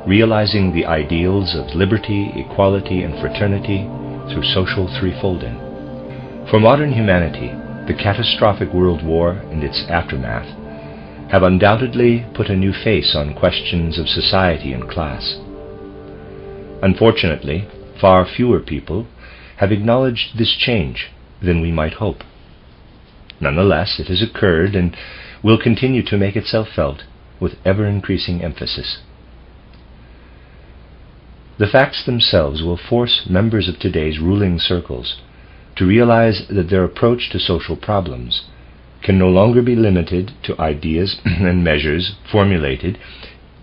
realizing the ideals of liberty, equality, and fraternity through social threefolding. For modern humanity, the catastrophic World War and its aftermath have undoubtedly put a new face on questions of society and class. Unfortunately, far fewer people have acknowledged this change than we might hope. Nonetheless, it has occurred and will continue to make itself felt with ever-increasing emphasis. The facts themselves will force members of today's ruling circles to realize that their approach to social problems can no longer be limited to ideas and measures formulated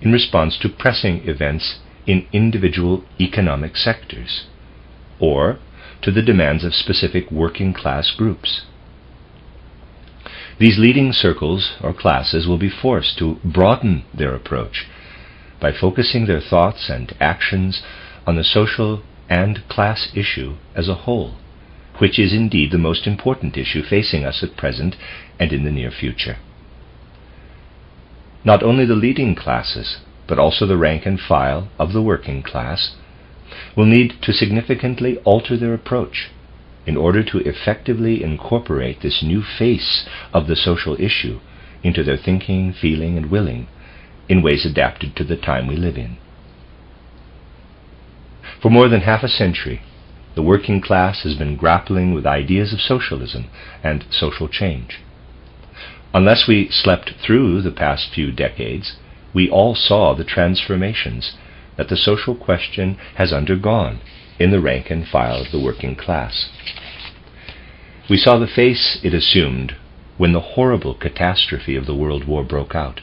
in response to pressing events in individual economic sectors, or to the demands of specific working class groups. These leading circles or classes will be forced to broaden their approach by focusing their thoughts and actions on the social and class issue as a whole, which is indeed the most important issue facing us at present and in the near future. Not only the leading classes, but also the rank and file of the working class will need to significantly alter their approach in order to effectively incorporate this new face of the social issue into their thinking, feeling, and willing in ways adapted to the time we live in. For more than half a century, the working class has been grappling with ideas of socialism and social change. Unless we slept through the past few decades, we all saw the transformations that the social question has undergone in the rank and file of the working class. We saw the face it assumed when the horrible catastrophe of the World War broke out.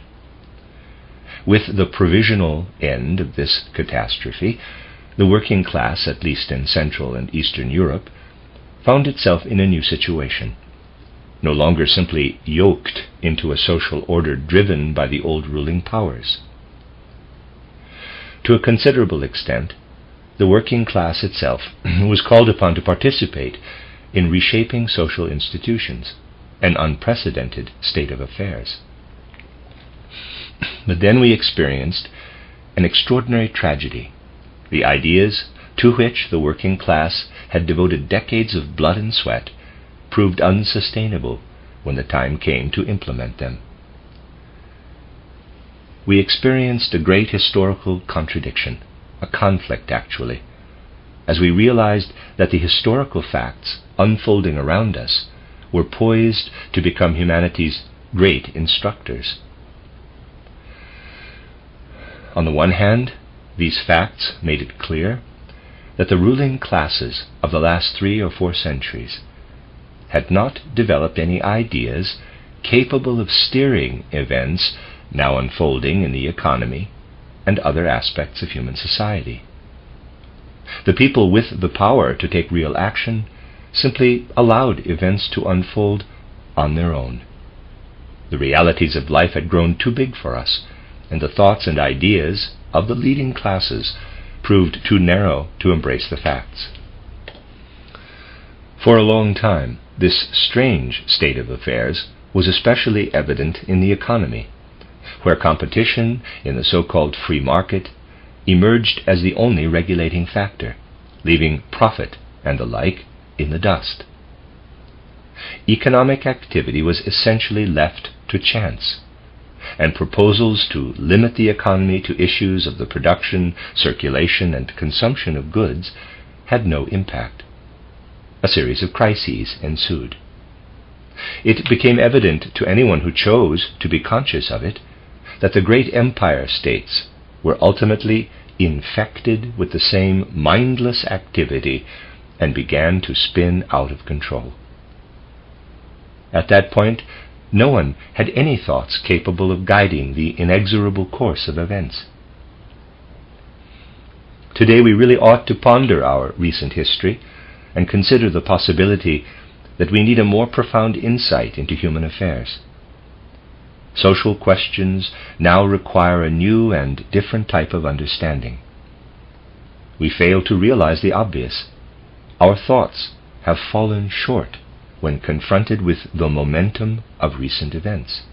With the provisional end of this catastrophe, the working class, at least in Central and Eastern Europe, found itself in a new situation, no longer simply yoked into a social order driven by the old ruling powers. To a considerable extent, the working class itself was called upon to participate in reshaping social institutions, an unprecedented state of affairs. But then we experienced an extraordinary tragedy. The ideas to which the working class had devoted decades of blood and sweat proved unsustainable when the time came to implement them. We experienced a great historical contradiction, a conflict actually, as we realized that the historical facts unfolding around us were poised to become humanity's great instructors. On the one hand, these facts made it clear that the ruling classes of the last 3 or 4 centuries had not developed any ideas capable of steering events now unfolding in the economy and other aspects of human society. The people with the power to take real action simply allowed events to unfold on their own. The realities of life had grown too big for us, and the thoughts and ideas of the leading classes proved too narrow to embrace the facts. For a long time, this strange state of affairs was especially evident in the economy, where competition in the so-called free market emerged as the only regulating factor, leaving profit and the like in the dust. Economic activity was essentially left to chance, and proposals to limit the economy to issues of the production, circulation, and consumption of goods had no impact. A series of crises ensued. It became evident to anyone who chose to be conscious of it that the great empire states were ultimately infected with the same mindless activity and began to spin out of control. At that point, no one had any thoughts capable of guiding the inexorable course of events. Today we really ought to ponder our recent history and consider the possibility that we need a more profound insight into human affairs. Social questions now require a new and different type of understanding. We fail to realize the obvious. Our thoughts have fallen short when confronted with the momentum of recent events.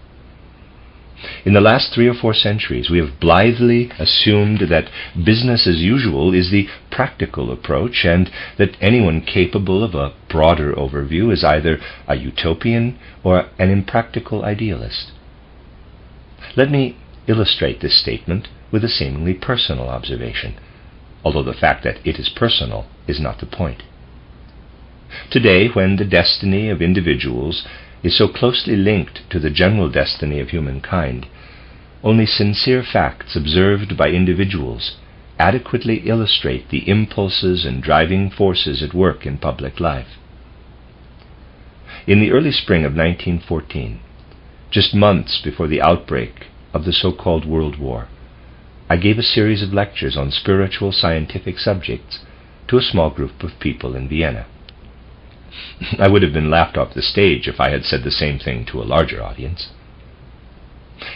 In the last 3 or 4 centuries, we have blithely assumed that business as usual is the practical approach, and that anyone capable of a broader overview is either a utopian or an impractical idealist. Let me illustrate this statement with a seemingly personal observation, although the fact that it is personal is not the point. Today, when the destiny of individuals is so closely linked to the general destiny of humankind, only sincere facts observed by individuals adequately illustrate the impulses and driving forces at work in public life. In the early spring of 1914, just months before the outbreak of the so-called World War, I gave a series of lectures on spiritual scientific subjects to a small group of people in Vienna. I would have been laughed off the stage if I had said the same thing to a larger audience.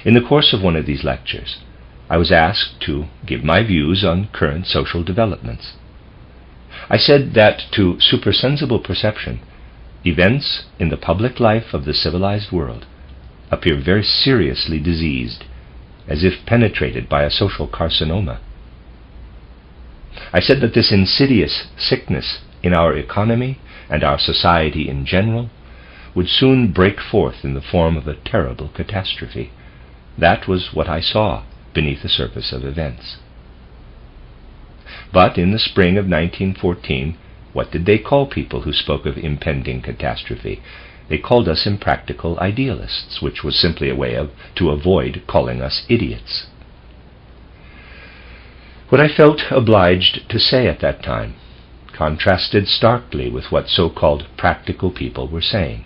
In the course of one of these lectures, I was asked to give my views on current social developments. I said that to supersensible perception, events in the public life of the civilized world appear very seriously diseased, as if penetrated by a social carcinoma. I said that this insidious sickness in our economy and our society in general would soon break forth in the form of a terrible catastrophe. That was what I saw beneath the surface of events. But in the spring of 1914, what did they call people who spoke of impending catastrophe? They called us impractical idealists, which was simply a way to avoid calling us idiots. What I felt obliged to say at that time contrasted starkly with what so-called practical people were saying.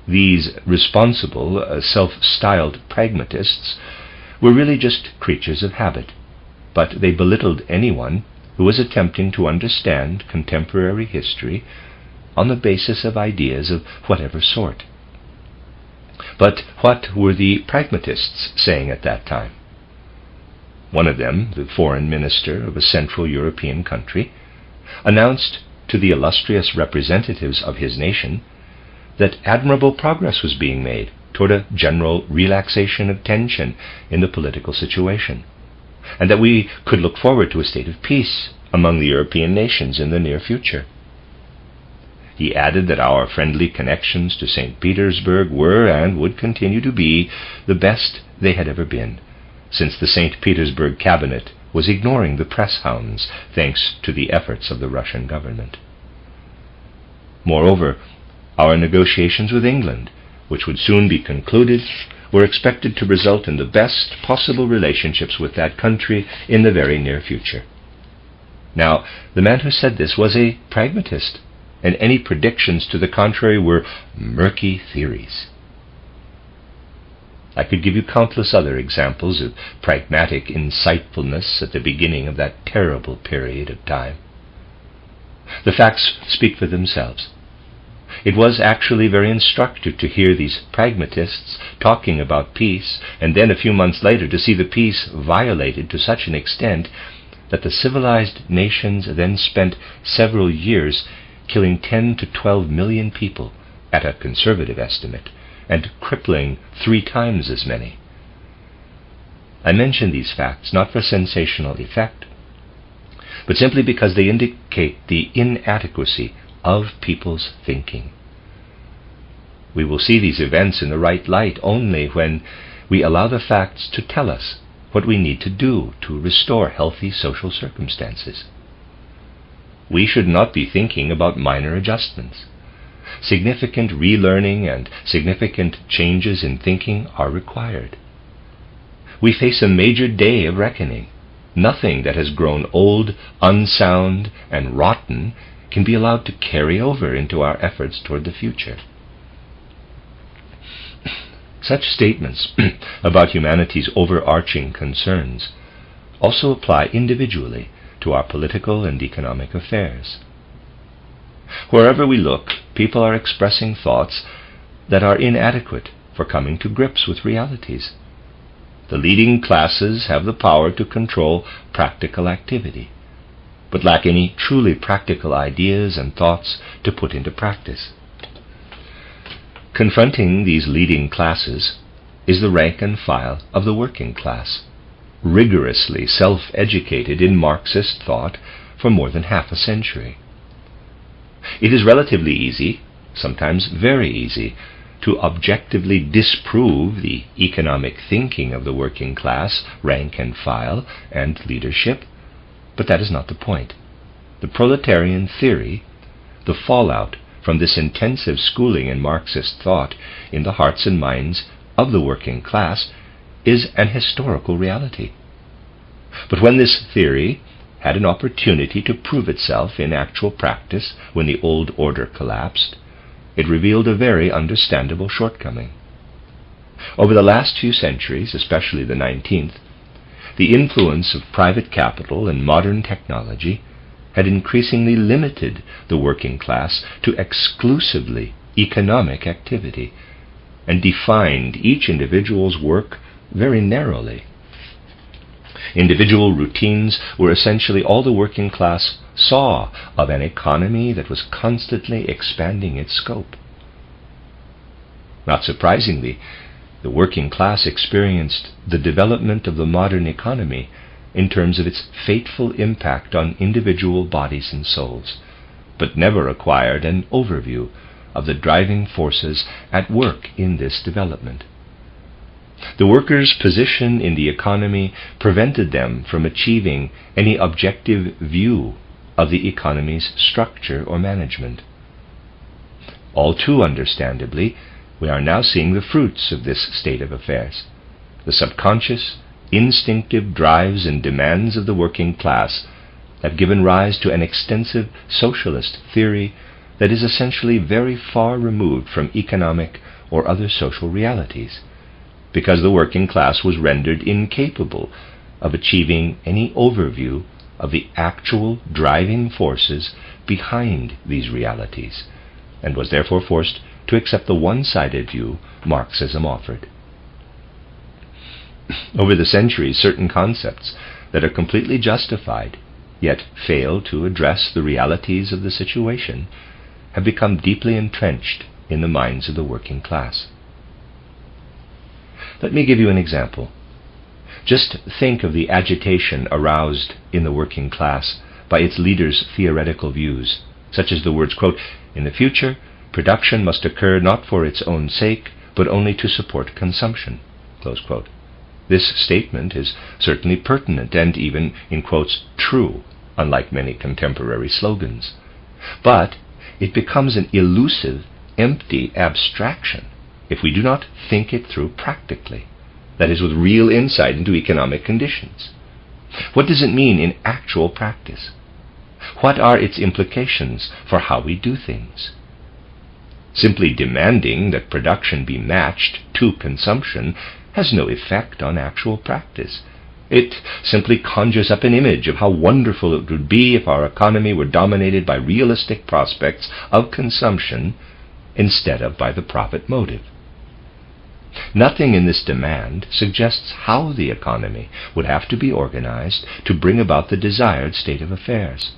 These responsible, self-styled pragmatists were really just creatures of habit, but they belittled anyone who was attempting to understand contemporary history on the basis of ideas of whatever sort. But what were the pragmatists saying at that time? One of them, the foreign minister of a Central European country, announced to the illustrious representatives of his nation that admirable progress was being made toward a general relaxation of tension in the political situation, and that we could look forward to a state of peace among the European nations in the near future. He added that our friendly connections to St. Petersburg were and would continue to be the best they had ever been, since the St. Petersburg cabinet was ignoring the press hounds thanks to the efforts of the Russian government. Moreover, our negotiations with England, which would soon be concluded, were expected to result in the best possible relationships with that country in the very near future. Now, the man who said this was a pragmatist, and any predictions to the contrary were murky theories. I could give you countless other examples of pragmatic insightfulness at the beginning of that terrible period of time. The facts speak for themselves. It was actually very instructive to hear these pragmatists talking about peace, and then a few months later to see the peace violated to such an extent that the civilized nations then spent several years killing 10 to 12 million people at a conservative estimate, and crippling 3 times as many. I mention these facts not for sensational effect, but simply because they indicate the inadequacy of people's thinking. We will see these events in the right light only when we allow the facts to tell us what we need to do to restore healthy social circumstances. We should not be thinking about minor adjustments. Significant relearning and significant changes in thinking are required. We face a major day of reckoning. Nothing that has grown old, unsound, and rotten can be allowed to carry over into our efforts toward the future. Such statements about humanity's overarching concerns also apply individually to our political and economic affairs. Wherever we look, people are expressing thoughts that are inadequate for coming to grips with realities. The leading classes have the power to control practical activity, but lack any truly practical ideas and thoughts to put into practice. Confronting these leading classes is the rank and file of the working class, rigorously self-educated in Marxist thought for more than half a century. It is relatively easy, sometimes very easy, to objectively disprove the economic thinking of the working class, rank and file, and leadership, but that is not the point. The proletarian theory, the fallout from this intensive schooling in Marxist thought in the hearts and minds of the working class, is an historical reality. But when this theory had an opportunity to prove itself in actual practice when the old order collapsed, it revealed a very understandable shortcoming. Over the last few centuries, especially the 19th, the influence of private capital and modern technology had increasingly limited the working class to exclusively economic activity, and defined each individual's work very narrowly. Individual routines were essentially all the working class saw of an economy that was constantly expanding its scope. Not surprisingly, the working class experienced the development of the modern economy in terms of its fateful impact on individual bodies and souls, but never acquired an overview of the driving forces at work in this development. The workers' position in the economy prevented them from achieving any objective view of the economy's structure or management. All too understandably, we are now seeing the fruits of this state of affairs. The subconscious, instinctive drives and demands of the working class have given rise to an extensive socialist theory that is essentially very far removed from economic or other social realities, because the working class was rendered incapable of achieving any overview of the actual driving forces behind these realities, and was therefore forced to accept the one-sided view Marxism offered. Over the centuries, certain concepts that are completely justified, yet fail to address the realities of the situation, have become deeply entrenched in the minds of the working class. Let me give you an example. Just think of the agitation aroused in the working class by its leaders' theoretical views, such as the words, quote, "In the future, production must occur not for its own sake, but only to support consumption," close quote. This statement is certainly pertinent and even, in quotes, true, unlike many contemporary slogans. But it becomes an elusive, empty abstraction if we do not think it through practically, that is, with real insight into economic conditions. What does it mean in actual practice? What are its implications for how we do things? Simply demanding that production be matched to consumption has no effect on actual practice. It simply conjures up an image of how wonderful it would be if our economy were dominated by realistic prospects of consumption instead of by the profit motive. Nothing in this demand suggests how the economy would have to be organized to bring about the desired state of affairs.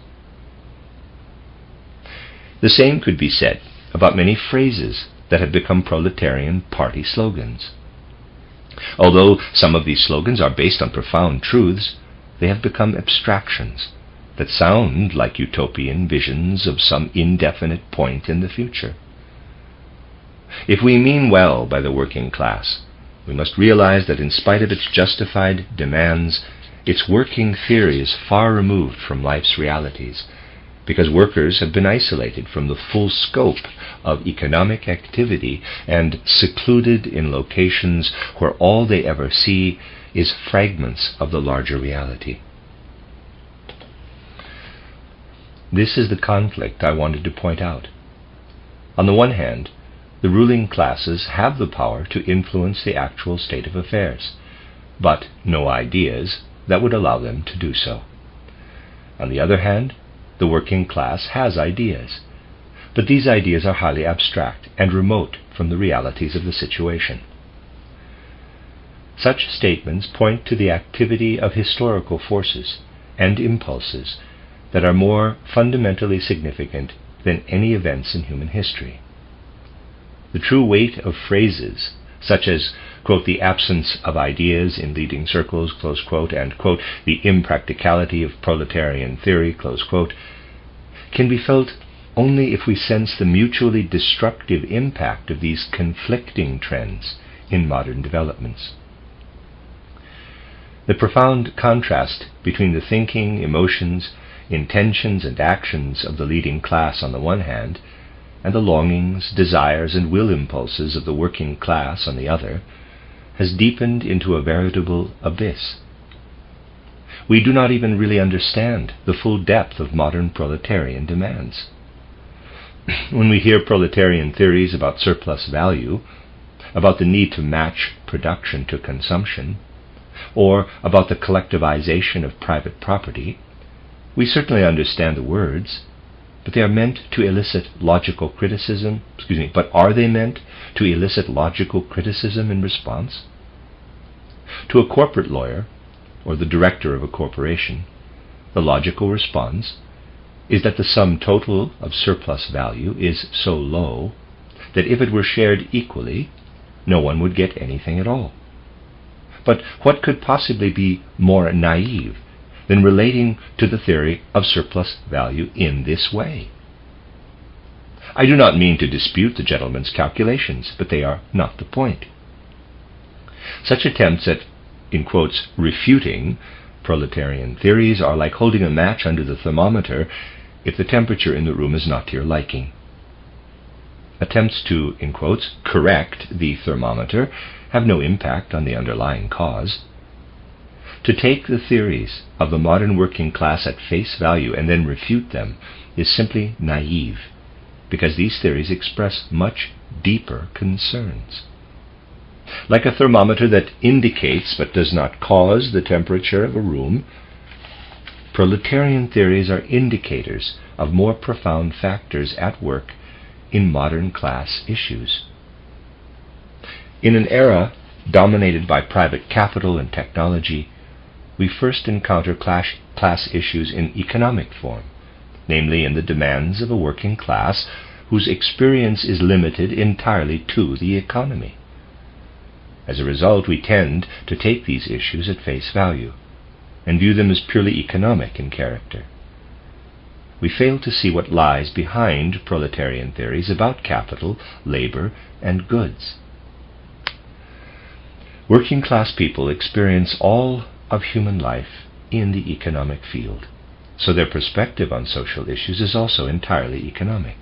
The same could be said about many phrases that have become proletarian party slogans. Although some of these slogans are based on profound truths, they have become abstractions that sound like utopian visions of some indefinite point in the future. If we mean well by the working class, we must realize that in spite of its justified demands, its working theory is far removed from life's realities, because workers have been isolated from the full scope of economic activity and secluded in locations where all they ever see is fragments of the larger reality. This is the conflict I wanted to point out. On the one hand, the ruling classes have the power to influence the actual state of affairs, but no ideas that would allow them to do so. On the other hand, the working class has ideas, but these ideas are highly abstract and remote from the realities of the situation. Such statements point to the activity of historical forces and impulses that are more fundamentally significant than any events in human history. The true weight of phrases such as quote, the absence of ideas in leading circles, close quote, and, quote, the impracticality of proletarian theory, close quote, can be felt only if we sense the mutually destructive impact of these conflicting trends in modern developments. The profound contrast between the thinking, emotions, intentions, and actions of the leading class on the one hand, and the longings, desires, and will impulses of the working class on the other, has deepened into a veritable abyss. We do not even really understand the full depth of modern proletarian demands. When we hear proletarian theories about surplus value, about the need to match production to consumption, or about the collectivization of private property, we certainly understand the words, but they are meant to elicit logical criticism. But are they meant to elicit logical criticism in response? To a corporate lawyer, or the director of a corporation, the logical response is that the sum total of surplus value is so low that if it were shared equally, no one would get anything at all. But what could possibly be more naive than relating to the theory of surplus value in this way? I do not mean to dispute the gentleman's calculations, but they are not the point. Such attempts at, in quotes, refuting proletarian theories are like holding a match under the thermometer if the temperature in the room is not to your liking. Attempts to, in quotes, correct the thermometer have no impact on the underlying cause. To take the theories of the modern working class at face value and then refute them is simply naive, because these theories express much deeper concerns. Like a thermometer that indicates but does not cause the temperature of a room, proletarian theories are indicators of more profound factors at work in modern class issues. In an era dominated by private capital and technology, we first encounter class issues in economic form, namely in the demands of a working class whose experience is limited entirely to the economy. As a result, we tend to take these issues at face value and view them as purely economic in character. We fail to see what lies behind proletarian theories about capital, labor, and goods. Working class people experience all of human life in the economic field, so their perspective on social issues is also entirely economic.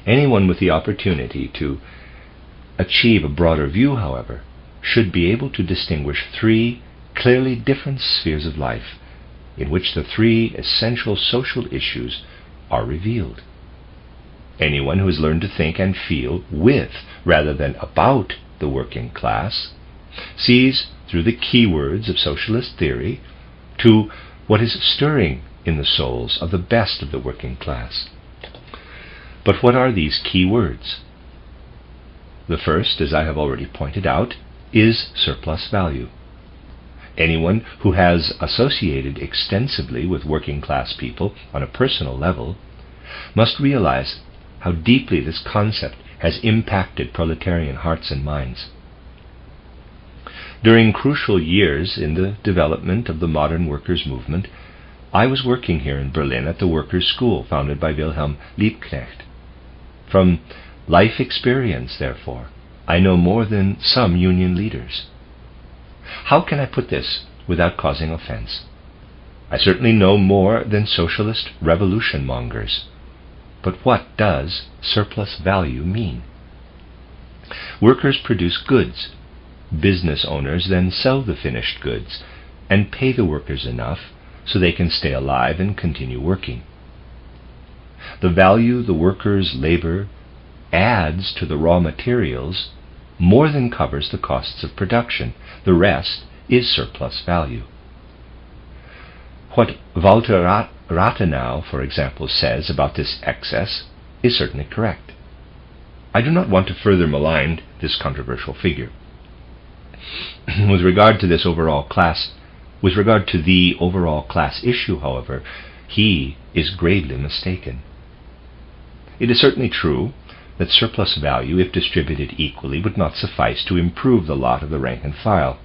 Anyone with the opportunity to achieve a broader view, however, should be able to distinguish three clearly different spheres of life in which the three essential social issues are revealed. Anyone who has learned to think and feel with rather than about the working class sees through the keywords of socialist theory to what is stirring in the souls of the best of the working class. But what are these key words? The first, as I have already pointed out, is surplus value. Anyone who has associated extensively with working class people on a personal level must realize how deeply this concept has impacted proletarian hearts and minds. During crucial years in the development of the modern workers' movement, I was working here in Berlin at the Workers' School founded by Wilhelm Liebknecht. From life experience, therefore, I know more than some union leaders. How can I put this without causing offense? I certainly know more than socialist revolution mongers. But what does surplus value mean? Workers produce goods. Business owners then sell the finished goods and pay the workers enough so they can stay alive and continue working. The value the workers' labor adds to the raw materials more than covers the costs of production. The rest is surplus value. What Walter Rathenau, for example, says about this excess is certainly correct. I do not want to further malign this controversial figure. With regard to the overall class issue, however, he is gravely mistaken. It is certainly true that surplus value, if distributed equally, would not suffice to improve the lot of the rank and file.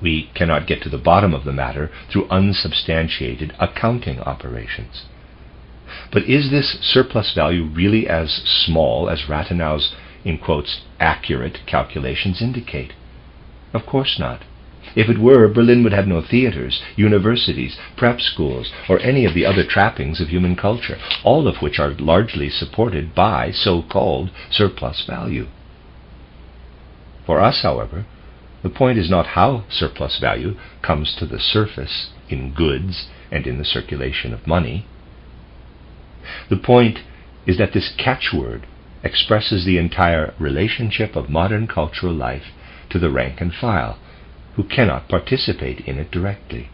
We cannot get to the bottom of the matter through unsubstantiated accounting operations. But is this surplus value really as small as Rathenau's, in quotes, accurate calculations indicate? Of course not. If it were, Berlin would have no theaters, universities, prep schools, or any of the other trappings of human culture, all of which are largely supported by so-called surplus value. For us, however, the point is not how surplus value comes to the surface in goods and in the circulation of money. The point is that this catchword expresses the entire relationship of modern cultural life to the rank and file, who cannot participate in it directly.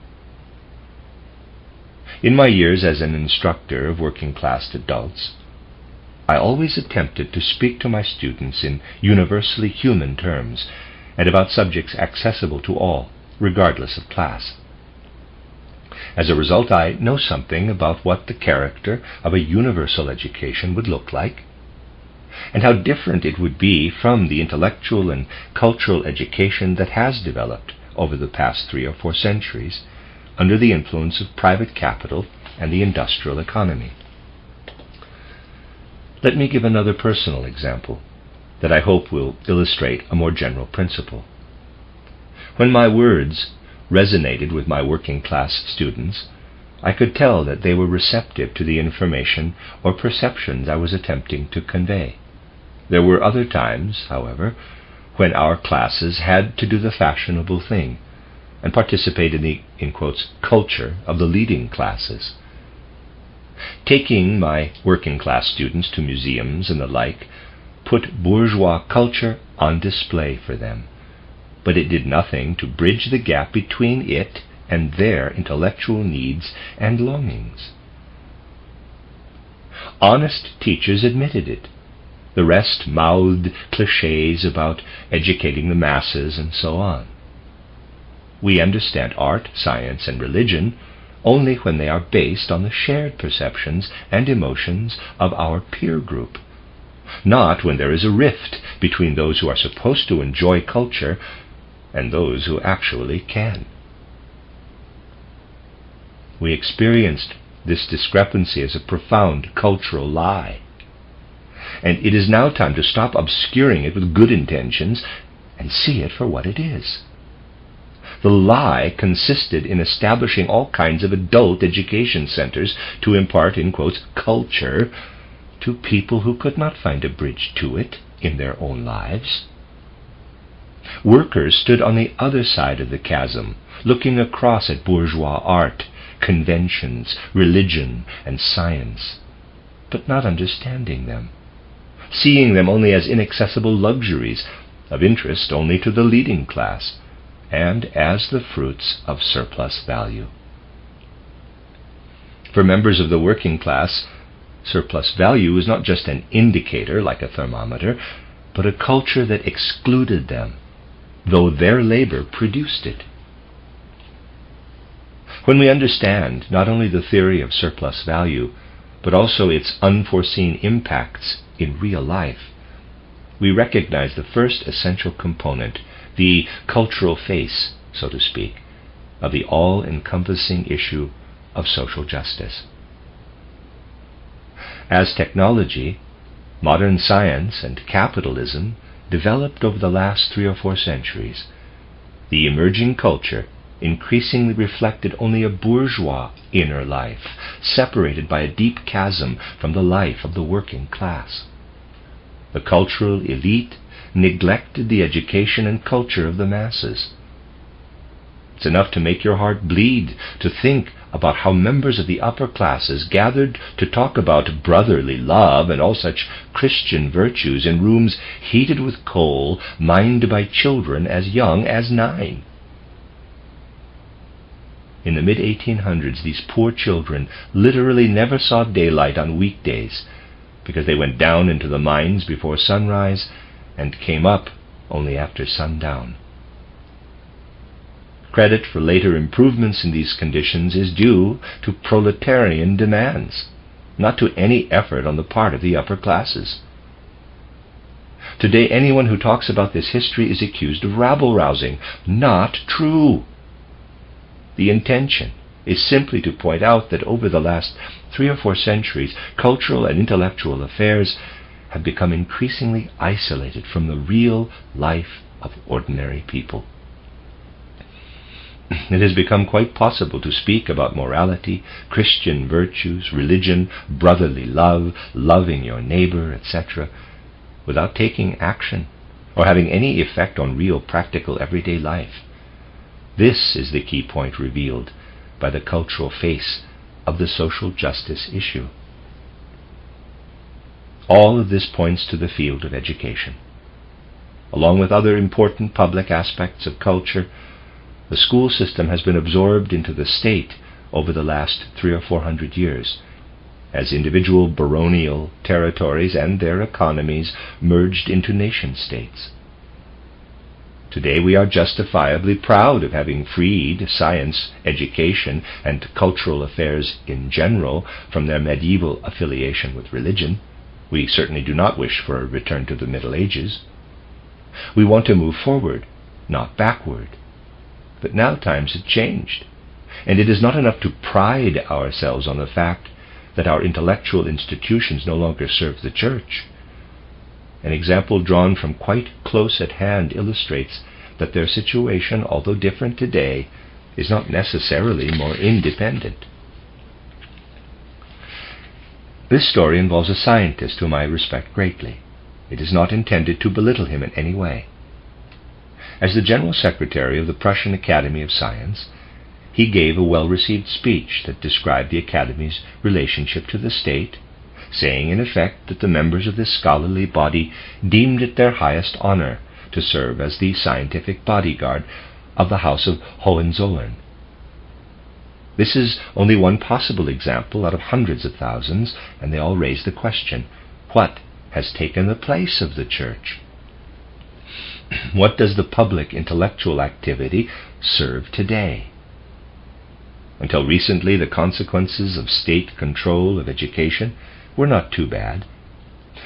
In my years as an instructor of working-class adults, I always attempted to speak to my students in universally human terms and about subjects accessible to all, regardless of class. As a result, I know something about what the character of a universal education would look like, and how different it would be from the intellectual and cultural education that has developed over the past 3 or 4 centuries under the influence of private capital and the industrial economy. Let me give another personal example that I hope will illustrate a more general principle. When my words resonated with my working-class students, I could tell that they were receptive to the information or perceptions I was attempting to convey. There were other times, however, when our classes had to do the fashionable thing and participate in the, in quotes, culture of the leading classes. Taking my working-class students to museums and the like put bourgeois culture on display for them, but it did nothing to bridge the gap between it and their intellectual needs and longings. Honest teachers admitted it. The rest mouthed clichés about educating the masses and so on. We understand art, science, and religion only when they are based on the shared perceptions and emotions of our peer group, not when there is a rift between those who are supposed to enjoy culture and those who actually can. We experienced this discrepancy as a profound cultural lie, and it is now time to stop obscuring it with good intentions and see it for what it is. The lie consisted in establishing all kinds of adult education centers to impart, in quotes, culture to people who could not find a bridge to it in their own lives. Workers stood on the other side of the chasm, looking across at bourgeois art, conventions, religion, and science, but not understanding them, seeing them only as inaccessible luxuries of interest only to the leading class, and as the fruits of surplus value. For members of the working class, surplus value is not just an indicator like a thermometer, but a culture that excluded them, though their labor produced it. When we understand not only the theory of surplus value, but also its unforeseen impacts in real life, we recognize the first essential component, the cultural face, so to speak, of the all-encompassing issue of social justice. As technology, modern science, and capitalism developed over the last 3 or 4 centuries, the emerging culture increasingly reflected only a bourgeois inner life, separated by a deep chasm from the life of the working class. The cultural elite neglected the education and culture of the masses. It's enough to make your heart bleed to think about how members of the upper classes gathered to talk about brotherly love and all such Christian virtues in rooms heated with coal, mined by children as young as 9. In the mid-1800s, these poor children literally never saw daylight on weekdays because they went down into the mines before sunrise and came up only after sundown. Credit for later improvements in these conditions is due to proletarian demands, not to any effort on the part of the upper classes. Today, anyone who talks about this history is accused of rabble-rousing. Not true. The intention is simply to point out that over the last 3 or 4 centuries, cultural and intellectual affairs have become increasingly isolated from the real life of ordinary people. It has become quite possible to speak about morality, Christian virtues, religion, brotherly love, loving your neighbor, etc., without taking action or having any effect on real practical everyday life. This is the key point revealed by the cultural face of the social justice issue. All of this points to the field of education. Along with other important public aspects of culture, the school system has been absorbed into the state over the last 300 or 400 years, as individual baronial territories and their economies merged into nation-states. Today we are justifiably proud of having freed science, education, and cultural affairs in general from their medieval affiliation with religion. We certainly do not wish for a return to the Middle Ages. We want to move forward, not backward. But now times have changed, and it is not enough to pride ourselves on the fact that our intellectual institutions no longer serve the Church. An example drawn from quite close at hand illustrates that their situation, although different today, is not necessarily more independent. This story involves a scientist whom I respect greatly. It is not intended to belittle him in any way. As the General Secretary of the Prussian Academy of Science, he gave a well-received speech that described the Academy's relationship to the state, saying in effect that the members of this scholarly body deemed it their highest honor to serve as the scientific bodyguard of the House of Hohenzollern. This is only one possible example out of hundreds of thousands, and they all raise the question, what has taken the place of the Church? What does the public intellectual activity serve today? Until recently, the consequences of state control of education were not too bad,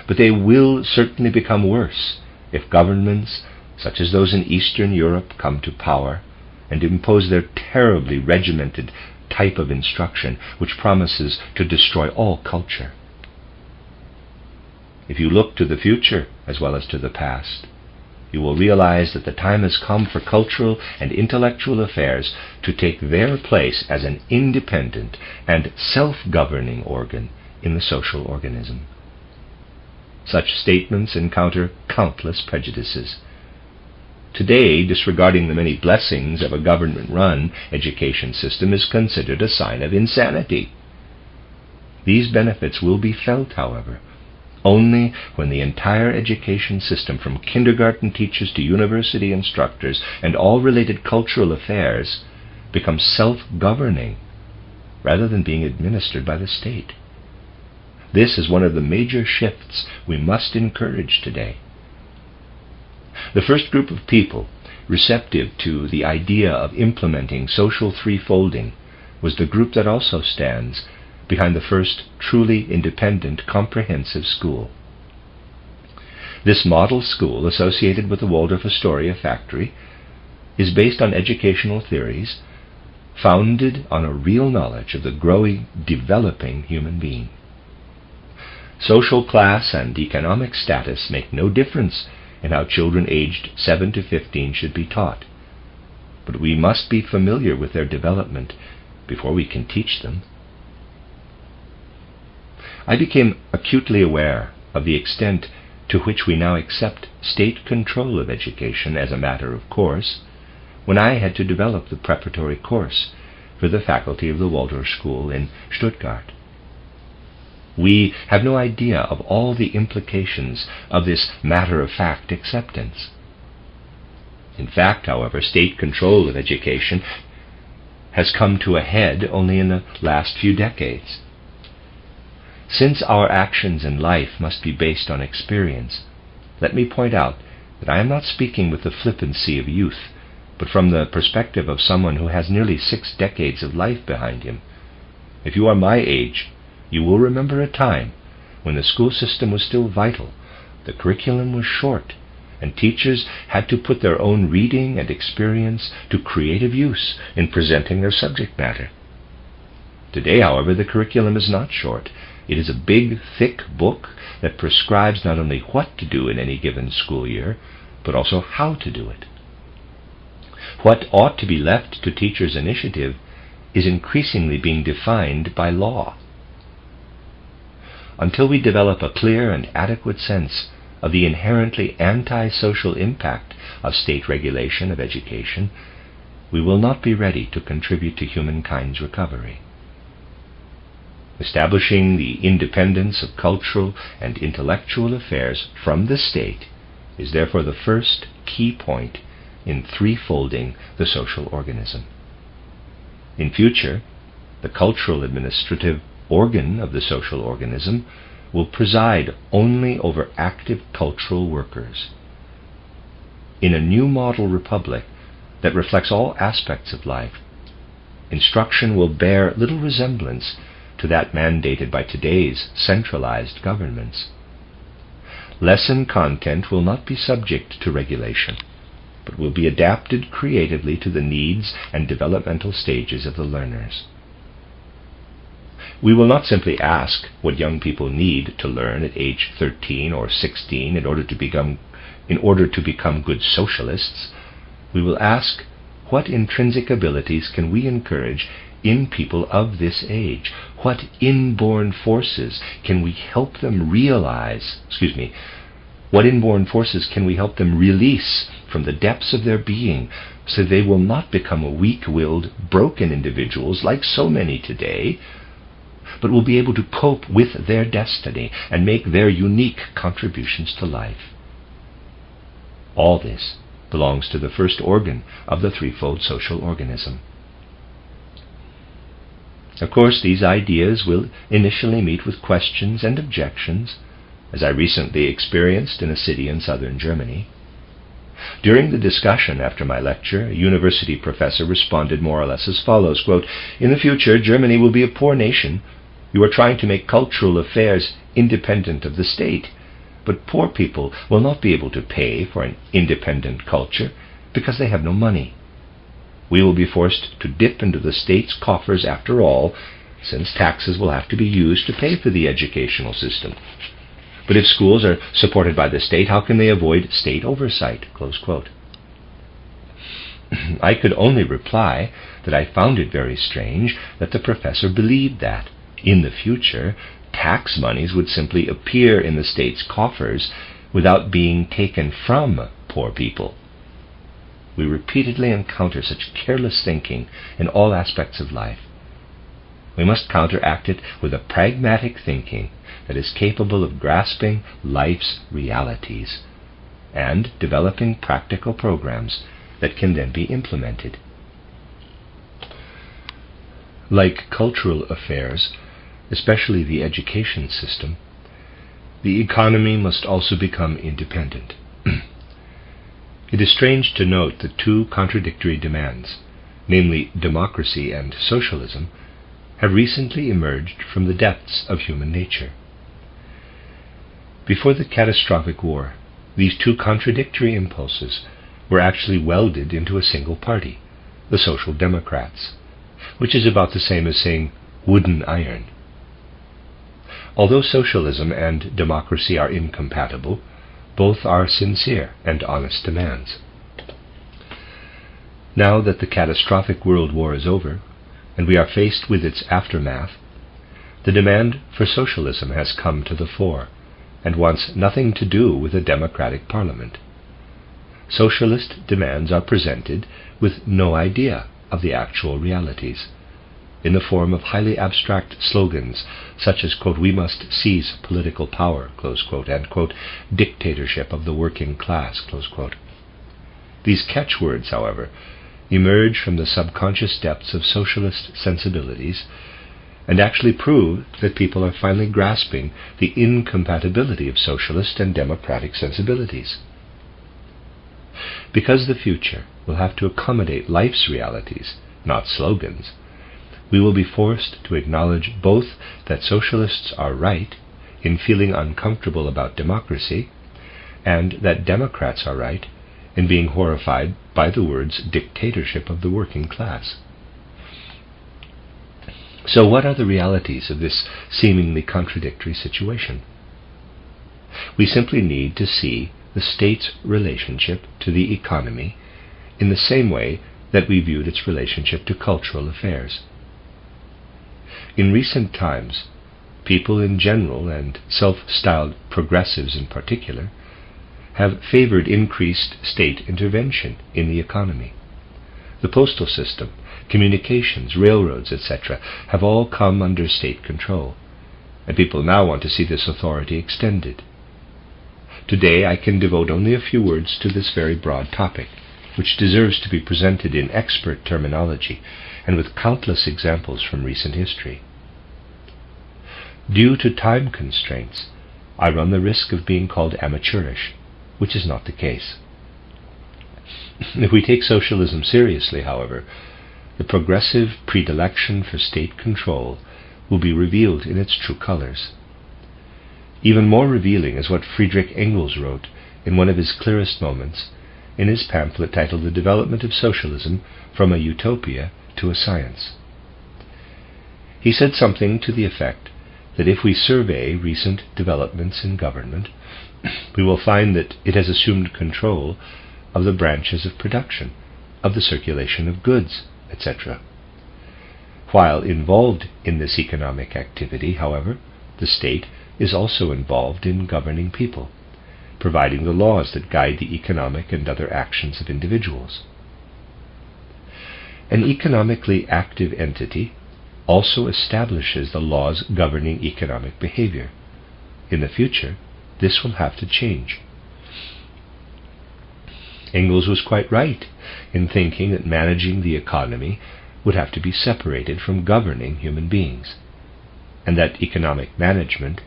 but they will certainly become worse if governments such as those in Eastern Europe come to power and impose their terribly regimented type of instruction which promises to destroy all culture. If you look to the future as well as to the past, you will realize that the time has come for cultural and intellectual affairs to take their place as an independent and self-governing organ in the social organism. Such statements encounter countless prejudices. Today, disregarding the many blessings of a government-run education system is considered a sign of insanity. These benefits will be felt, however, only when the entire education system, from kindergarten teachers to university instructors and all related cultural affairs, becomes self-governing rather than being administered by the state. This is one of the major shifts we must encourage today. The first group of people receptive to the idea of implementing social threefolding was the group that also stands behind the first truly independent comprehensive school. This model school, associated with the Waldorf Astoria factory, is based on educational theories founded on a real knowledge of the growing, developing human being. Social class and economic status make no difference in how children aged 7 to 15 should be taught, but we must be familiar with their development before we can teach them. I became acutely aware of the extent to which we now accept state control of education as a matter of course when I had to develop the preparatory course for the faculty of the Waldorf School in Stuttgart. We have no idea of all the implications of this matter-of-fact acceptance. In fact, however, state control of education has come to a head only in the last few decades. Since our actions in life must be based on experience, let me point out that I am not speaking with the flippancy of youth, but from the perspective of someone who has nearly 6 decades of life behind him. If you are my age, you will remember a time when the school system was still vital, The curriculum was short, and teachers had to put their own reading and experience to creative use in presenting their subject matter. Today, however, the curriculum is not short. It is a big, thick book that prescribes not only what to do in any given school year, but also how to do it. What ought to be left to teachers' initiative is increasingly being defined by law. Until we develop a clear and adequate sense of the inherently anti-social impact of state regulation of education, we will not be ready to contribute to humankind's recovery. Establishing the independence of cultural and intellectual affairs from the state is therefore the first key point in threefolding the social organism. In future, the cultural administrative organ of the social organism will preside only over active cultural workers. In a new model republic that reflects all aspects of life, instruction will bear little resemblance to that mandated by today's centralized governments. Lesson content will not be subject to regulation, but will be adapted creatively to the needs and developmental stages of the learners. We will not simply ask what young people need to learn at age 13 or 16 in order to become good socialists. We will ask, what intrinsic abilities can we encourage in people of this age? What inborn forces can we help them what inborn forces can we help them release from the depths of their being so they will not become weak-willed, broken individuals like so many today, but will be able to cope with their destiny and make their unique contributions to life. All this belongs to the first organ of the threefold social organism. Of course, these ideas will initially meet with questions and objections, as I recently experienced in a city in southern Germany. During the discussion after my lecture, a university professor responded more or less as follows, quote, "In the future, Germany will be a poor nation. You are trying to make cultural affairs independent of the state, but poor people will not be able to pay for an independent culture because they have no money. We will be forced to dip into the state's coffers after all, since taxes will have to be used to pay for the educational system. But if schools are supported by the state, how can they avoid state oversight?" Close quote. I could only reply that I found it very strange that the professor believed that, in the future, tax monies would simply appear in the state's coffers without being taken from poor people. We repeatedly encounter such careless thinking in all aspects of life. We must counteract it with a pragmatic thinking that is capable of grasping life's realities and developing practical programs that can then be implemented. Like cultural affairs, especially the education system, the economy must also become independent. It is strange to note that two contradictory demands, namely democracy and socialism, have recently emerged from the depths of human nature. Before the catastrophic war, these two contradictory impulses were actually welded into a single party, the Social Democrats, which is about the same as saying wooden iron. Although socialism and democracy are incompatible, both are sincere and honest demands. Now that the catastrophic world war is over, and we are faced with its aftermath, the demand for socialism has come to the fore, and wants nothing to do with a democratic parliament. Socialist demands are presented with no idea of the actual realities, in the form of highly abstract slogans such as, quote, "We must seize political power," close quote, and, quote, "dictatorship of the working class," close quote. These catchwords, however, emerge from the subconscious depths of socialist sensibilities and actually prove that people are finally grasping the incompatibility of socialist and democratic sensibilities. Because the future will have to accommodate life's realities, not slogans, we will be forced to acknowledge both that socialists are right in feeling uncomfortable about democracy, and that Democrats are right in being horrified by the words dictatorship of the working class. So what are the realities of this seemingly contradictory situation? We simply need to see the state's relationship to the economy in the same way that we viewed its relationship to cultural affairs. In recent times, people in general, and self-styled progressives in particular, have favored increased state intervention in the economy. The postal system, communications, railroads, etc. have all come under state control, and people now want to see this authority extended. Today I can devote only a few words to this very broad topic, which deserves to be presented in expert terminology and with countless examples from recent history. Due to time constraints, I run the risk of being called amateurish, which is not the case. If we take socialism seriously, however, the progressive predilection for state control will be revealed in its true colors. Even more revealing is what Friedrich Engels wrote in one of his clearest moments in his pamphlet titled The Development of Socialism from a Utopia to a Science. He said something to the effect that if we survey recent developments in government, we will find that it has assumed control of the branches of production, of the circulation of goods, etc. While involved in this economic activity, however, the state is also involved in governing people, providing the laws that guide the economic and other actions of individuals. An economically active entity also establishes the laws governing economic behavior. In the future, this will have to change. Engels was quite right in thinking that managing the economy would have to be separated from governing human beings, and that economic management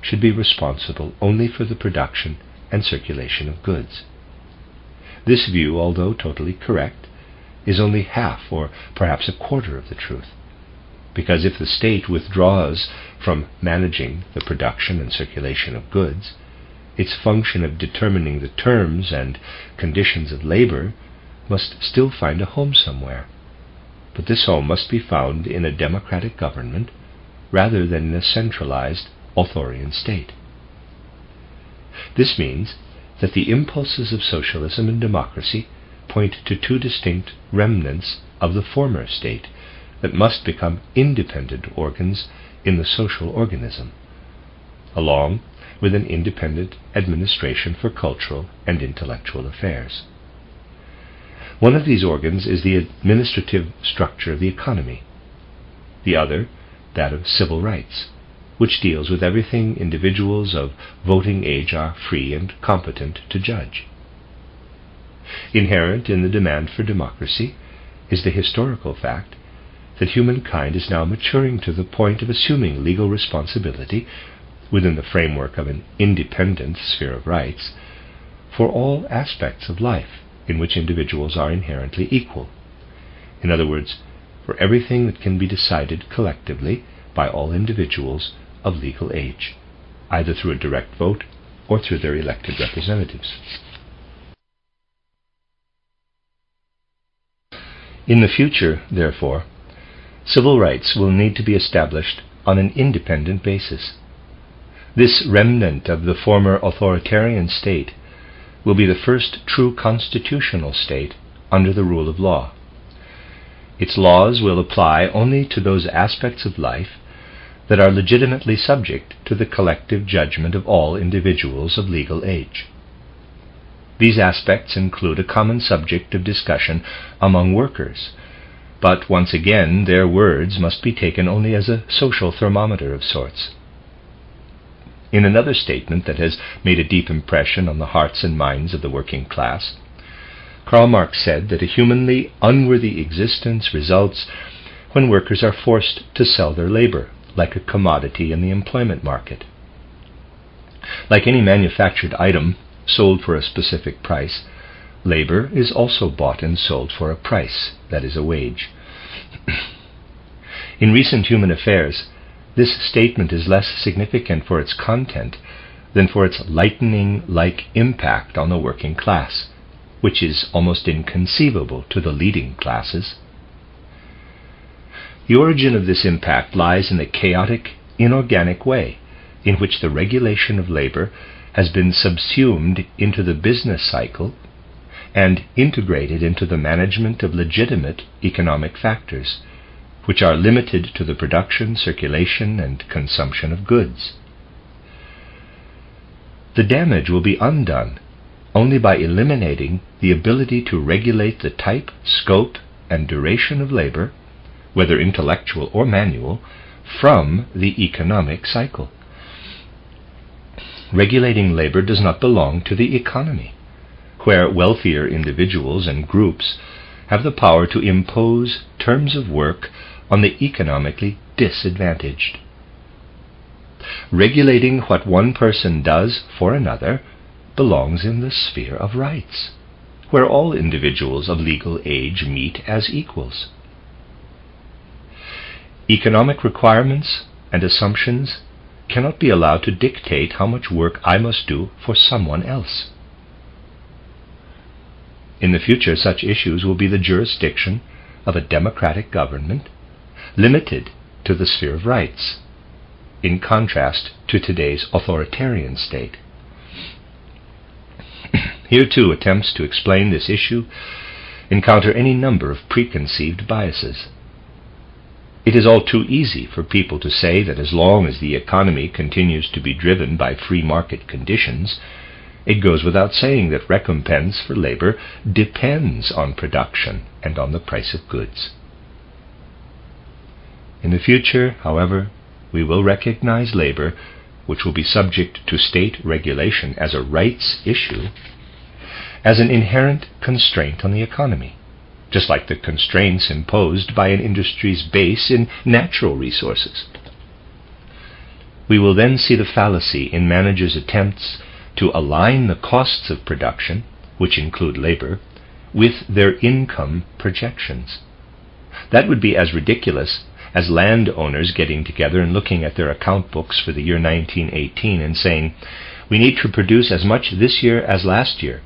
should be responsible only for the production and circulation of goods. This view, although totally correct, is only half or perhaps a quarter of the truth, because if the state withdraws from managing the production and circulation of goods, its function of determining the terms and conditions of labor must still find a home somewhere. But this home must be found in a democratic government rather than in a centralized authorian state. This means that the impulses of socialism and democracy point to two distinct remnants of the former state that must become independent organs in the social organism, along with an independent administration for cultural and intellectual affairs. One of these organs is the administrative structure of the economy, the other that of civil rights, which deals with everything individuals of voting age are free and competent to judge. Inherent in the demand for democracy is the historical fact that humankind is now maturing to the point of assuming legal responsibility within the framework of an independent sphere of rights for all aspects of life in which individuals are inherently equal. In other words, for everything that can be decided collectively by all individuals of legal age, either through a direct vote or through their elected representatives. In the future, therefore, civil rights will need to be established on an independent basis. This remnant of the former authoritarian state will be the first true constitutional state under the rule of law. Its laws will apply only to those aspects of life that are legitimately subject to the collective judgment of all individuals of legal age. These aspects include a common subject of discussion among workers, but once again their words must be taken only as a social thermometer of sorts. In another statement that has made a deep impression on the hearts and minds of the working class, Karl Marx said that a humanly unworthy existence results when workers are forced to sell their labor like a commodity in the employment market. Like any manufactured item sold for a specific price, labor is also bought and sold for a price, that is, a wage. In recent human affairs, this statement is less significant for its content than for its lightning-like impact on the working class, which is almost inconceivable to the leading classes. The origin of this impact lies in the chaotic, inorganic way in which the regulation of labor has been subsumed into the business cycle and integrated into the management of legitimate economic factors, which are limited to the production, circulation, and consumption of goods. The damage will be undone only by eliminating the ability to regulate the type, scope, and duration of labor, whether intellectual or manual, from the economic cycle. Regulating labor does not belong to the economy, where wealthier individuals and groups have the power to impose terms of work on the economically disadvantaged. Regulating what one person does for another belongs in the sphere of rights, where all individuals of legal age meet as equals. Economic requirements and assumptions cannot be allowed to dictate how much work I must do for someone else. In the future, such issues will be the jurisdiction of a democratic government, limited to the sphere of rights, in contrast to today's authoritarian state. Here, too, attempts to explain this issue encounter any number of preconceived biases. It is all too easy for people to say that as long as the economy continues to be driven by free market conditions, it goes without saying that recompense for labor depends on production and on the price of goods. In the future, however, we will recognize labor, which will be subject to state regulation as a rights issue, as an inherent constraint on the economy, just like the constraints imposed by an industry's base in natural resources. We will then see the fallacy in managers' attempts to align the costs of production, which include labor, with their income projections. That would be as ridiculous as landowners getting together and looking at their account books for the year 1918 and saying, "We need to produce as much this year as last year,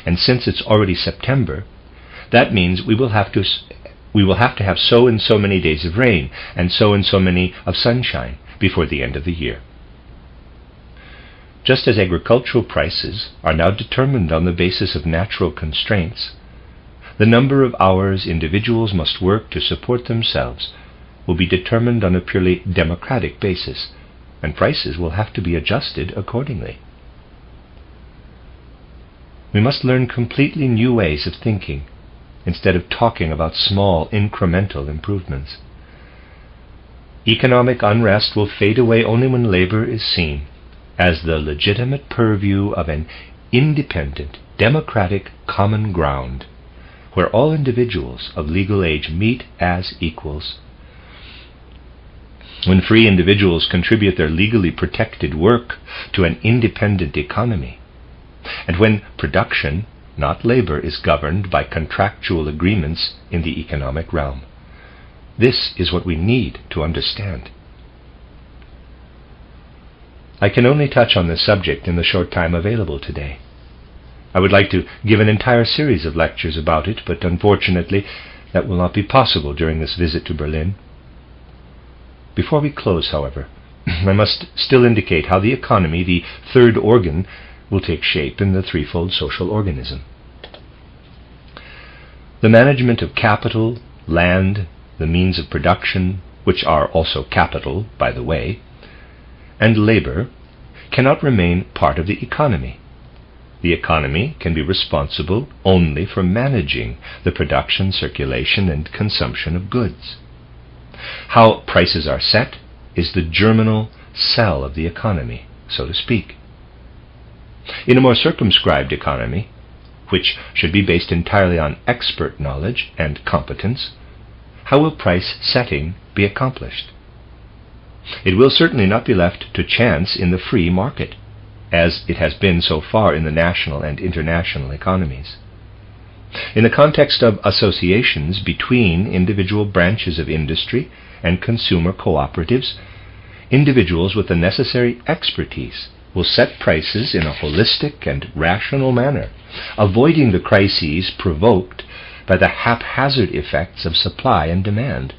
and since it's already September, that means we will have to have so and so many days of rain and so many of sunshine before the end of the year." Just as agricultural prices are now determined on the basis of natural constraints, the number of hours individuals must work to support themselves will be determined on a purely democratic basis, and prices will have to be adjusted accordingly. We must learn completely new ways of thinking, instead of talking about small, incremental improvements. Economic unrest will fade away only when labor is seen as the legitimate purview of an independent, democratic common ground, where all individuals of legal age meet as equals. When free individuals contribute their legally protected work to an independent economy, and when production, not labor, is governed by contractual agreements in the economic realm. This is what we need to understand. I can only touch on this subject in the short time available today. I would like to give an entire series of lectures about it, but unfortunately that will not be possible during this visit to Berlin. Before we close, however, I must still indicate how the economy, the third organ, will take shape in the threefold social organism. The management of capital, land, the means of production, which are also capital, by the way, and labor cannot remain part of the economy. The economy can be responsible only for managing the production, circulation, and consumption of goods. How prices are set is the germinal cell of the economy, so to speak. In a more circumscribed economy, which should be based entirely on expert knowledge and competence, how will price setting be accomplished? It will certainly not be left to chance in the free market, as it has been so far in the national and international economies. In the context of associations between individual branches of industry and consumer cooperatives, individuals with the necessary expertise will set prices in a holistic and rational manner, avoiding the crises provoked by the haphazard effects of supply and demand.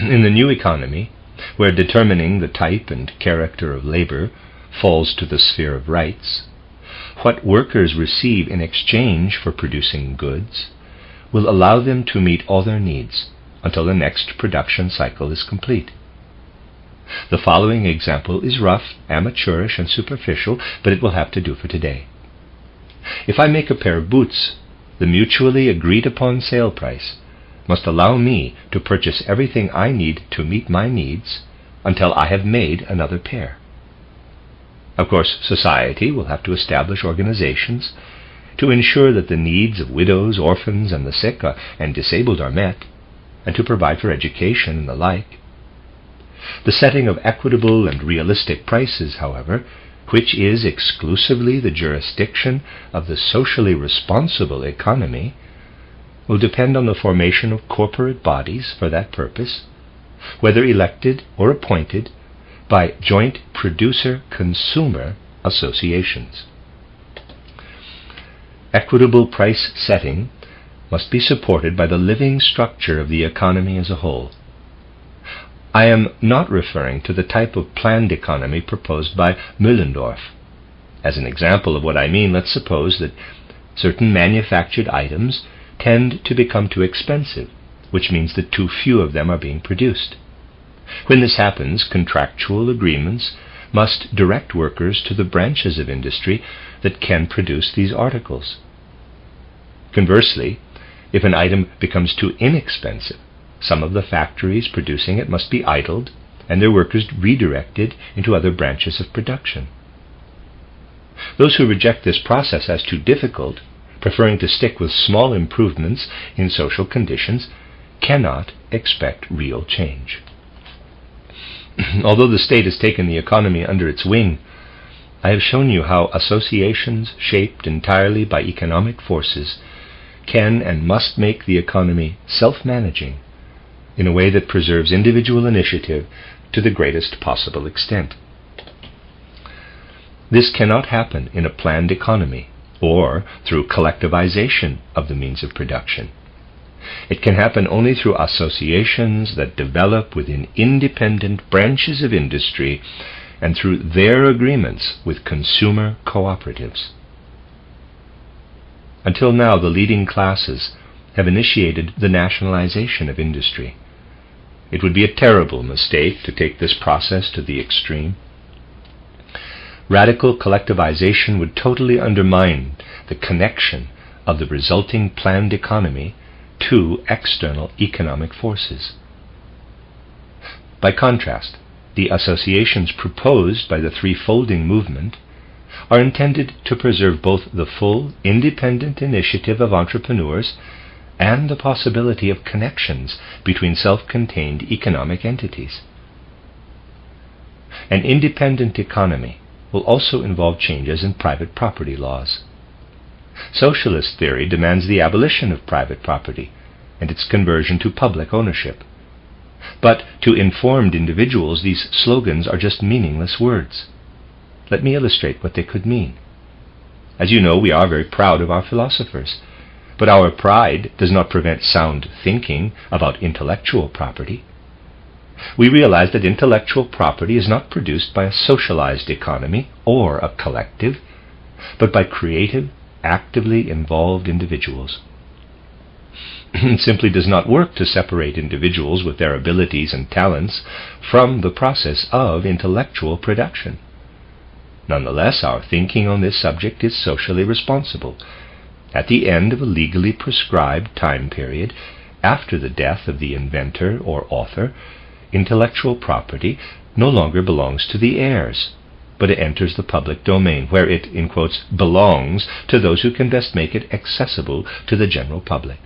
In the new economy, where determining the type and character of labor falls to the sphere of rights, what workers receive in exchange for producing goods will allow them to meet all their needs until the next production cycle is complete. The following example is rough, amateurish, and superficial, but it will have to do for today. If I make a pair of boots, the mutually agreed upon sale price must allow me to purchase everything I need to meet my needs until I have made another pair. Of course, society will have to establish organizations to ensure that the needs of widows, orphans, and the sick and disabled are met, and to provide for education and the like. The setting of equitable and realistic prices, however, which is exclusively the jurisdiction of the socially responsible economy, will depend on the formation of corporate bodies for that purpose, whether elected or appointed by joint producer-consumer associations. Equitable price setting must be supported by the living structure of the economy as a whole. I am not referring to the type of planned economy proposed by Müllendorf. As an example of what I mean, let's suppose that certain manufactured items tend to become too expensive, which means that too few of them are being produced. When this happens, contractual agreements must direct workers to the branches of industry that can produce these articles. Conversely, if an item becomes too inexpensive, some of the factories producing it must be idled and their workers redirected into other branches of production. Those who reject this process as too difficult, preferring to stick with small improvements in social conditions, cannot expect real change. Although the state has taken the economy under its wing, I have shown you how associations shaped entirely by economic forces can and must make the economy self-managing in a way that preserves individual initiative to the greatest possible extent. This cannot happen in a planned economy or through collectivization of the means of production. It can happen only through associations that develop within independent branches of industry and through their agreements with consumer cooperatives. Until now, the leading classes have initiated the nationalization of industry. It would be a terrible mistake to take this process to the extreme. Radical collectivization would totally undermine the connection of the resulting planned economy to external economic forces. By contrast, the associations proposed by the Threefolding movement are intended to preserve both the full independent initiative of entrepreneurs and the possibility of connections between self-contained economic entities. An independent economy will also involve changes in private property laws. Socialist theory demands the abolition of private property and its conversion to public ownership. But to informed individuals, these slogans are just meaningless words. Let me illustrate what they could mean. As you know, we are very proud of our philosophers, but our pride does not prevent sound thinking about intellectual property. We realize that intellectual property is not produced by a socialized economy or a collective, but by creative, actively involved individuals. It simply does not work to separate individuals with their abilities and talents from the process of intellectual production. Nonetheless, our thinking on this subject is socially responsible. At the end of a legally prescribed time period, after the death of the inventor or author, intellectual property no longer belongs to the heirs, but it enters the public domain, where it, in quotes, belongs to those who can best make it accessible to the general public.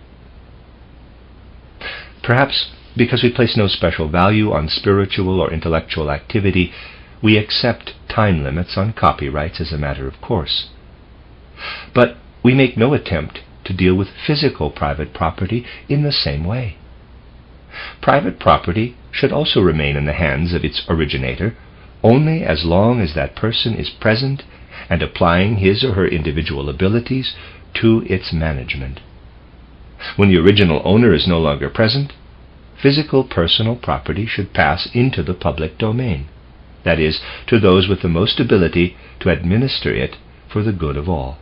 Perhaps because we place no special value on spiritual or intellectual activity, we accept time limits on copyrights as a matter of course. But we make no attempt to deal with physical private property in the same way. Private property should also remain in the hands of its originator, only as long as that person is present and applying his or her individual abilities to its management. When the original owner is no longer present, physical personal property should pass into the public domain, that is, to those with the most ability to administer it for the good of all.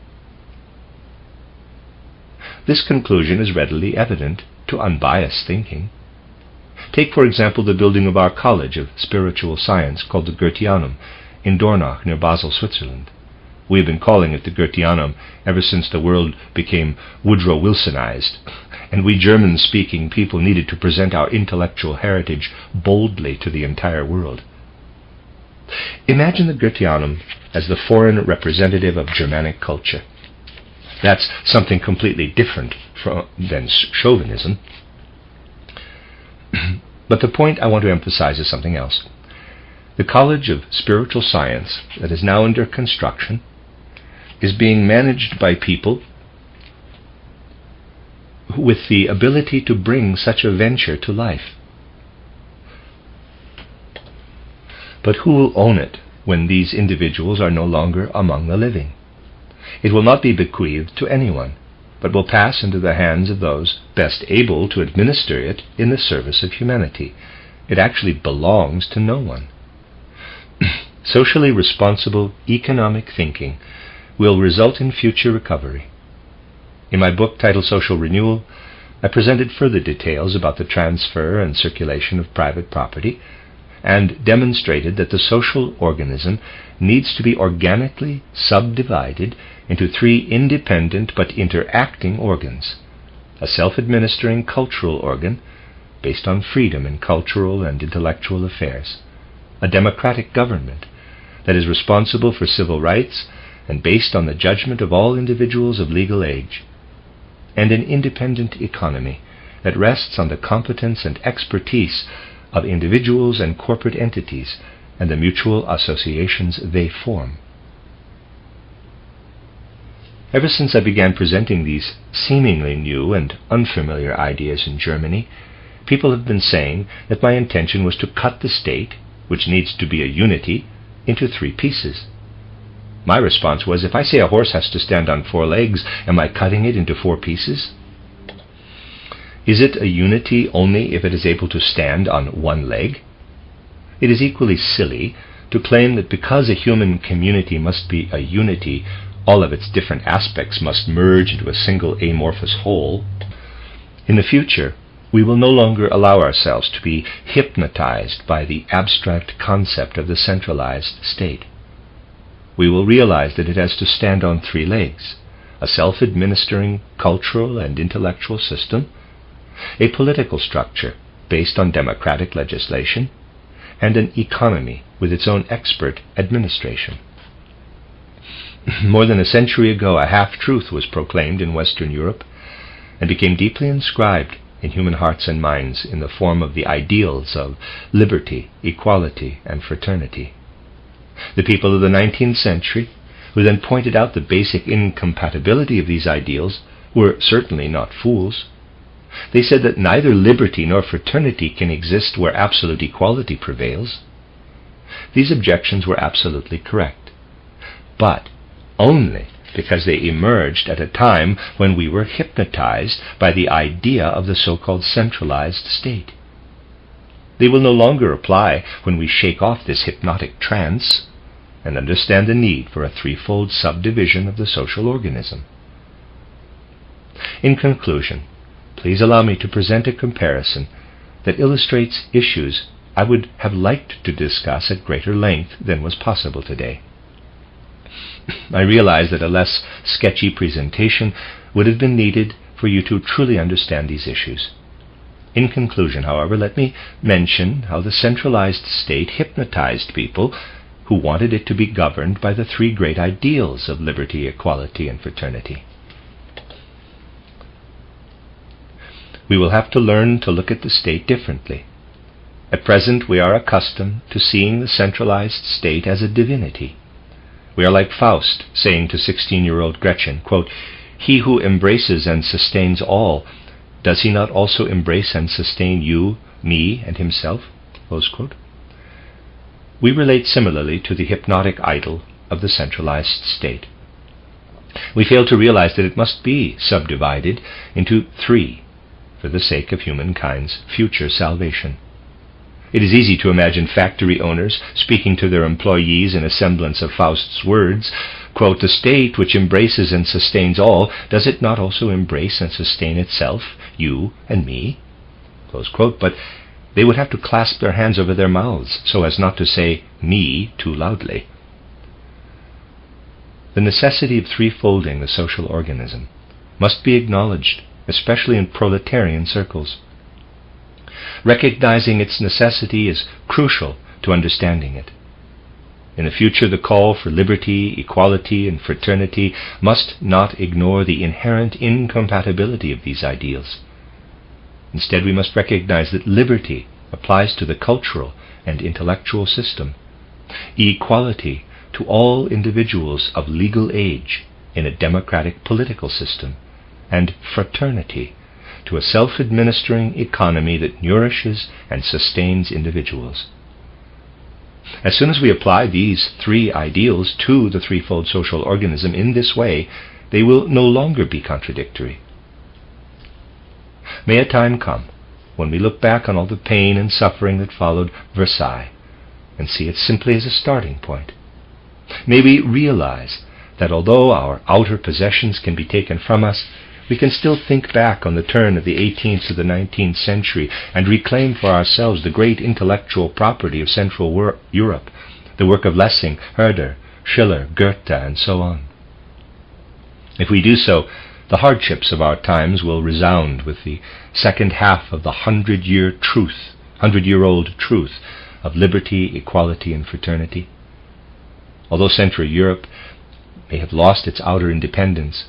This conclusion is readily evident to unbiased thinking. Take, for example, the building of our College of Spiritual Science, called the Goetheanum, in Dornach, near Basel, Switzerland. We have been calling it the Goetheanum ever since the world became Woodrow Wilsonized, and we German-speaking people needed to present our intellectual heritage boldly to the entire world. Imagine the Goetheanum as the foreign representative of Germanic culture. That's something completely different than chauvinism. But the point I want to emphasize is something else. The College of Spiritual Science that is now under construction is being managed by people with the ability to bring such a venture to life. But who will own it when these individuals are no longer among the living? It will not be bequeathed to anyone, but will pass into the hands of those best able to administer it in the service of humanity. It actually belongs to no one. Socially responsible economic thinking will result in future recovery. In my book titled Social Renewal, I presented further details about the transfer and circulation of private property, and demonstrated that the social organism needs to be organically subdivided into 3 independent but interacting organs: a self-administering cultural organ based on freedom in cultural and intellectual affairs, a democratic government that is responsible for civil rights and based on the judgment of all individuals of legal age, and an independent economy that rests on the competence and expertise of individuals and corporate entities and the mutual associations they form. Ever since I began presenting these seemingly new and unfamiliar ideas in Germany, people have been saying that my intention was to cut the state, which needs to be a unity, into 3 pieces. My response was, if I say a horse has to stand on 4 legs, am I cutting it into 4 pieces? Is it a unity only if it is able to stand on 1 leg? It is equally silly to claim that because a human community must be a unity, all of its different aspects must merge into a single amorphous whole. In the future, we will no longer allow ourselves to be hypnotized by the abstract concept of the centralized state. We will realize that it has to stand on 3 legs: a self-administering cultural and intellectual system, a political structure based on democratic legislation, and an economy with its own expert administration. More than a century ago, a half-truth was proclaimed in Western Europe and became deeply inscribed in human hearts and minds in the form of the ideals of liberty, equality, and fraternity. The people of the 19th century, who then pointed out the basic incompatibility of these ideals, were certainly not fools. They said that neither liberty nor fraternity can exist where absolute equality prevails. These objections were absolutely correct, but only because they emerged at a time when we were hypnotized by the idea of the so-called centralized state. They will no longer apply when we shake off this hypnotic trance and understand the need for a 3-fold subdivision of the social organism. In conclusion, please allow me to present a comparison that illustrates issues I would have liked to discuss at greater length than was possible today. I realize that a less sketchy presentation would have been needed for you to truly understand these issues. In conclusion, however, let me mention how the centralized state hypnotized people who wanted it to be governed by the 3 great ideals of liberty, equality, and fraternity. We will have to learn to look at the state differently. At present, we are accustomed to seeing the centralized state as a divinity. We are like Faust saying to 16-year-old Gretchen, quote, "He who embraces and sustains all, does he not also embrace and sustain you, me, and himself?" Close quote. we relate similarly to the hypnotic idol of the centralized state. We fail to realize that it must be subdivided into three for the sake of humankind's future salvation. It is easy to imagine factory owners speaking to their employees in a semblance of Faust's words, quote, "The state which embraces and sustains all, does it not also embrace and sustain itself, you and me?" Close quote. But they would have to clasp their hands over their mouths so as not to say "me" too loudly. The necessity of threefolding the social organism must be acknowledged, especially in proletarian circles. Recognizing its necessity is crucial to understanding it. In the future, the call for liberty, equality, and fraternity must not ignore the inherent incompatibility of these ideals. Instead, we must recognize that liberty applies to the cultural and intellectual system, equality to all individuals of legal age in a democratic political system, and fraternity to a self-administering economy that nourishes and sustains individuals. As soon as we apply these three ideals to the threefold social organism in this way, they will no longer be contradictory. May a time come when we look back on all the pain and suffering that followed Versailles and see it simply as a starting point. May we realize that although our outer possessions can be taken from us, we can still think back on the turn of the 18th to the 19th century and reclaim for ourselves the great intellectual property of Central Europe, the work of Lessing, Herder, Schiller, Goethe, and so on. If we do so, the hardships of our times will resound with the second half of the 100-year-old truth of liberty, equality, and fraternity. Although Central Europe may have lost its outer independence,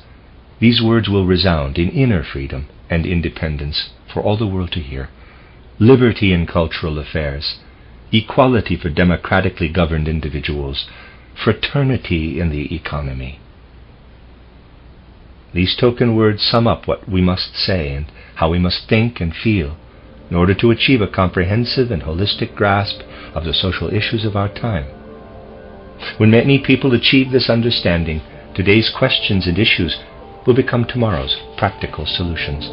these words will resound in inner freedom and independence for all the world to hear. Liberty in cultural affairs, equality for democratically governed individuals, fraternity in the economy. These token words sum up what we must say and how we must think and feel in order to achieve a comprehensive and holistic grasp of the social issues of our time. When many people achieve this understanding, today's questions and issues will become tomorrow's practical solutions.